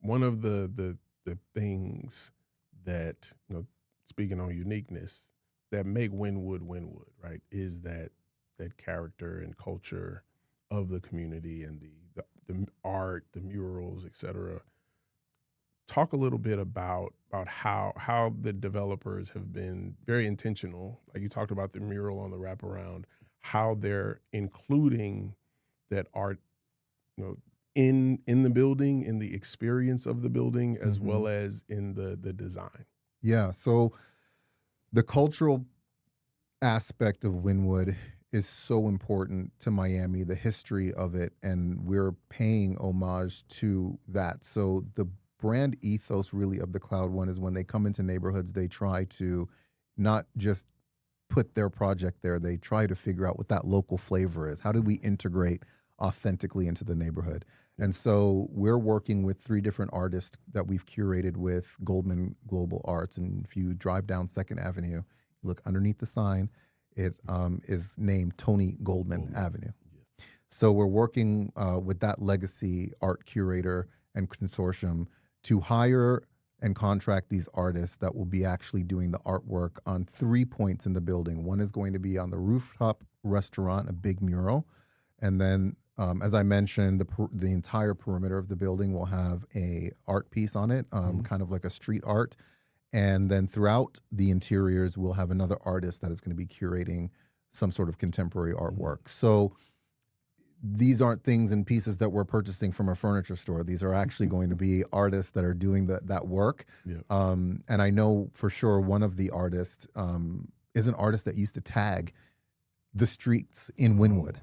one of the things that, speaking on uniqueness, that make Wynwood Wynwood, right, is that character and culture of the community and the art, the murals, et cetera. Talk a little bit about how the developers have been very intentional. Like you talked about the mural on the wraparound, how they're including that art, you know, in the building, in the experience of the building, as Hmm. well as in the design. Yeah. So the cultural aspect of Wynwood is so important to Miami, the history of it, and we're paying homage to that. So the brand ethos really of the Cloud One is when they come into neighborhoods, they try to not just put their project there, they try to figure out what that local flavor is. How do we integrate authentically into the neighborhood? Yeah. And so we're working with three different artists that we've curated with Goldman Global Arts. And if you drive down Second Avenue, look underneath the sign, it is named Tony Goldman Goldman. Avenue. Yes. So we're working with that legacy art curator and consortium to hire and contract these artists that will be actually doing the artwork on 3 points in the building. One is going to be on the rooftop restaurant, a big mural, and then, as I mentioned, the entire perimeter of the building will have a art piece on it, Mhm. kind of like a street art. And then throughout the interiors, we'll have another artist that is going to be curating some sort of contemporary Mhm. artwork. So these aren't things and pieces that we're purchasing from a furniture store. These are actually going to be artists that are doing that work. Yeah. And I know for sure one of the artists is an artist that used to tag the streets in Oh, Wynwood. wow.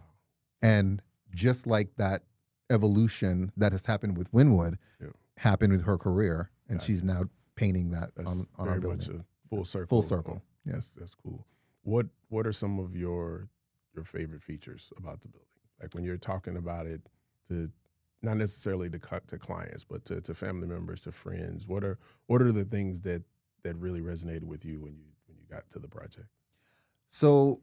Yeah. And just like that evolution that has happened with Wynwood Yeah. happened with her career, and she's Gotcha. now painting that That's on our very much building. a full Full circle. circle. Yeah. That's cool. What are some of your favorite features about the building? Like when you're talking about it to not necessarily to clients, but to family members, to friends. What are the things that really resonated with you when you got to the project? So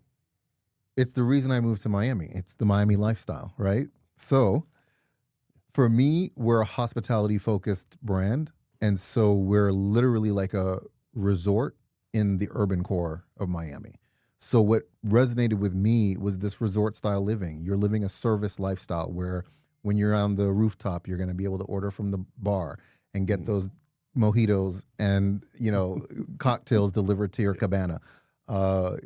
it's the reason I moved to Miami. It's the Miami lifestyle, right? So for me, we're a hospitality focused brand. And so we're literally like a resort in the urban core of Miami. So what resonated with me was this resort style living. You're living a service lifestyle where when you're on the rooftop, you're going to be able to order from the bar and get Mm. those mojitos and, cocktails delivered to your Yes. cabana.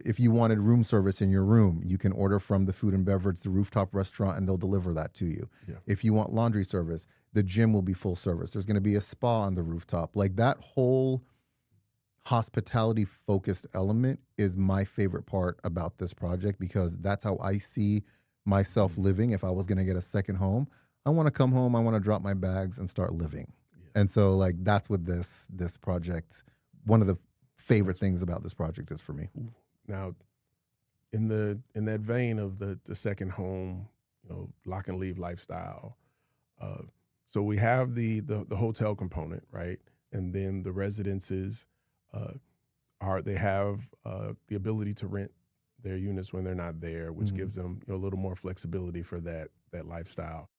If you wanted room service in your room, you can order from the food and beverage, the rooftop restaurant, and they'll deliver that to you. Yeah. If you want laundry service, the gym will be full service. There's going to be a spa on the rooftop. Like that whole hospitality focused element is my favorite part about this project because that's how I see myself Mm. living. If I was going to get a second home, I want to come home, I want to drop my bags and start living. Yeah. And so like that's what this project, one of the favorite Gotcha. things about this project is for me. Ooh. Now, in that vein of the second home, lock and leave lifestyle. Uh, so we have the hotel component, right, and then the residences uh, they have the ability to rent their units when they're not there, which Mhm. gives them a little more flexibility for that lifestyle.